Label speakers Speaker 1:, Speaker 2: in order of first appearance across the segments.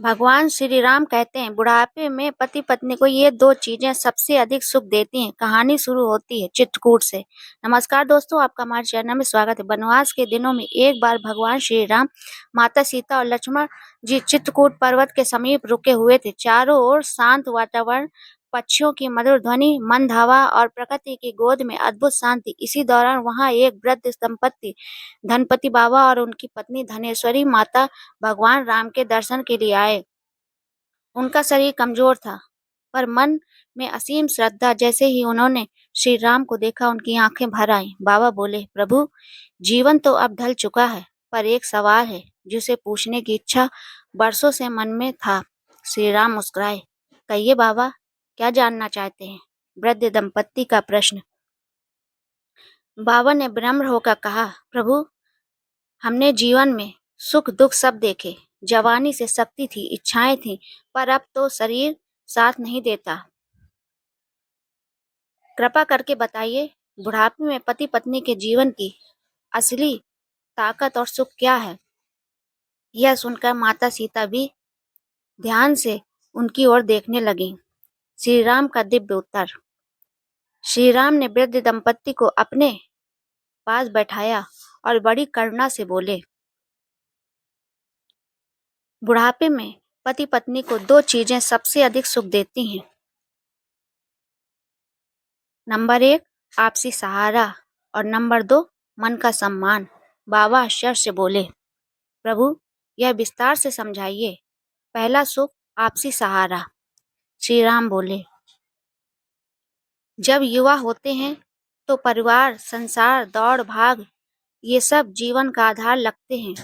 Speaker 1: भगवान श्री राम कहते हैं बुढ़ापे में पति पत्नी को ये दो चीजें सबसे अधिक सुख देती हैं। कहानी शुरू होती है चित्रकूट से। नमस्कार दोस्तों, आपका हमारे चैनल में स्वागत है। वनवास के दिनों में एक बार भगवान श्री राम, माता सीता और लक्ष्मण जी चित्रकूट पर्वत के समीप रुके हुए थे। चारों ओर शांत वातावरण, पक्षियों की मधुर ध्वनि, मंद हवा और प्रकृति की गोद में अद्भुत शांति। इसी दौरान वहां एक वृद्ध दंपत्ति, धनपति बाबा और उनकी पत्नी धनेश्वरी माता भगवान राम के दर्शन के लिए आए। उनका शरीर कमजोर था, पर मन में असीम श्रद्धा। जैसे ही उन्होंने श्री राम को देखा, उनकी आंखें भर आईं। बाबा बोले, प्रभु, जीवन तो अब ढल चुका है, पर एक सवाल है जिसे पूछने की इच्छा बरसों से मन में था। श्री राम मुस्कुराए। कहिए बाबा, क्या जानना चाहते हैं? वृद्ध दंपत्ति का प्रश्न। बाबा ने विनम्र होकर कहा, प्रभु, हमने जीवन में सुख दुख सब देखे। जवानी से शक्ति थी, इच्छाएं थी, पर अब तो शरीर साथ नहीं देता। कृपा करके बताइए, बुढ़ापे में पति पत्नी के जीवन की असली ताकत और सुख क्या है? यह सुनकर माता सीता भी ध्यान से उनकी ओर देखने लगी। श्री राम का दिव्य उत्तर। श्री राम ने वृद्ध दंपत्ति को अपने पास बैठाया और बड़ी करुणा से बोले, बुढ़ापे में पति पत्नी को दो चीजें सबसे अधिक सुख देती हैं। नंबर 1, आपसी सहारा, और नंबर 2, मन का सम्मान। बाबा आश्चर्य से बोले, प्रभु, यह विस्तार से समझाइए। पहला सुख, आपसी सहारा। श्री राम बोले, जब युवा होते हैं तो परिवार, संसार, दौड़ भाग, ये सब जीवन का आधार लगते हैं।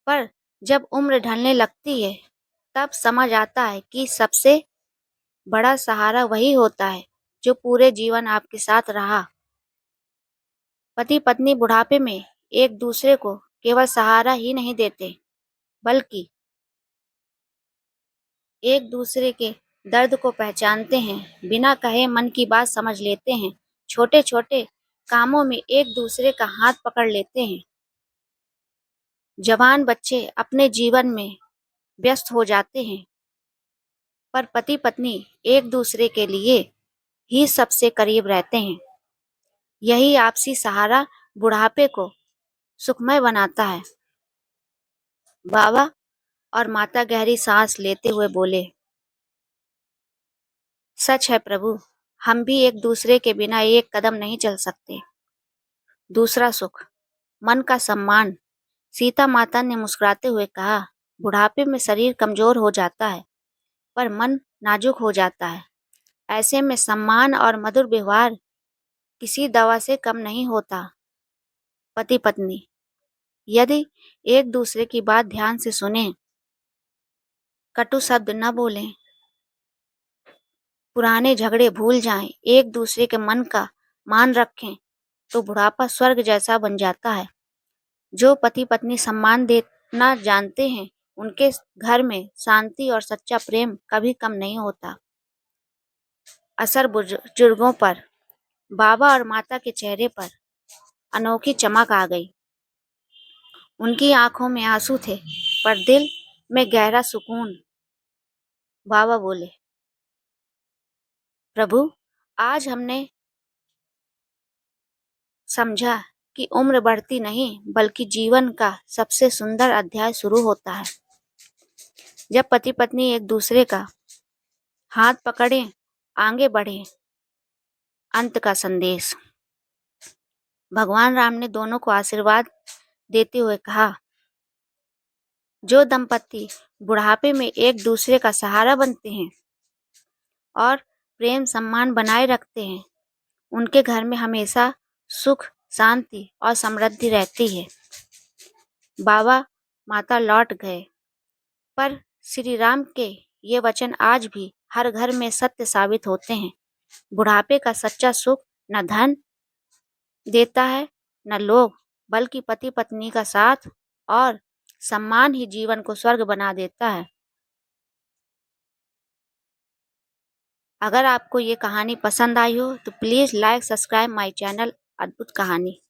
Speaker 1: पर जब उम्र ढलने लगती है, तब समझ आता है कि सबसे बड़ा सहारा वही होता है जो पूरे जीवन आपके साथ रहा। पति पत्नी बुढ़ापे में एक दूसरे को केवल सहारा ही नहीं देते, बल्कि एक दूसरे के दर्द को पहचानते हैं, बिना कहे मन की बात समझ लेते हैं, छोटे छोटे कामों में एक दूसरे का हाथ पकड़ लेते हैं। जवान बच्चे अपने जीवन में व्यस्त हो जाते हैं, पर पति पत्नी एक दूसरे के लिए ही सबसे करीब रहते हैं। यही आपसी सहारा बुढ़ापे को सुखमय बनाता है। बाबा और माता गहरी सांस लेते हुए बोले, सच है प्रभु, हम भी एक दूसरे के बिना एक कदम नहीं चल सकते। दूसरा सुख, मन का सम्मान। सीता माता ने मुस्कुराते हुए कहा, बुढ़ापे में शरीर कमजोर हो जाता है, पर मन नाजुक हो जाता है। ऐसे में सम्मान और मधुर व्यवहार किसी दवा से कम नहीं होता। पति पत्नी यदि एक दूसरे की बात ध्यान से सुने, कटु शब्द न बोलें, पुराने झगड़े भूल जाएं, एक दूसरे के मन का मान रखें, तो बुढ़ापा स्वर्ग जैसा बन जाता है। जो पति पत्नी सम्मान देना जानते हैं, उनके घर में शांति और सच्चा प्रेम कभी कम नहीं होता। असर बुजुर्गों पर। बाबा और माता के चेहरे पर अनोखी चमक आ गई। उनकी आंखों में आंसू थे, पर दिल में गहरा सुकून। बाबा बोले, प्रभु, आज हमने समझा कि उम्र बढ़ती नहीं, बल्कि जीवन का सबसे सुंदर अध्याय शुरू होता है जब पति पत्नी एक दूसरे का हाथ पकड़े, आगे बढ़े। अंत का संदेश। भगवान राम ने दोनों को आशीर्वाद देते हुए कहा, जो दंपति बुढ़ापे में एक दूसरे का सहारा बनते हैं और प्रेम सम्मान बनाए रखते हैं, उनके घर में हमेशा सुख, शांति और समृद्धि रहती है। बाबा माता लौट गए, पर श्री राम के ये वचन आज भी हर घर में सत्य साबित होते हैं। बुढ़ापे का सच्चा सुख न धन देता है, न लोग, बल्कि पति पत्नी का साथ और सम्मान ही जीवन को स्वर्ग बना देता है। अगर आपको ये कहानी पसंद आई हो तो please like, subscribe my channel अद्भुत कहानी।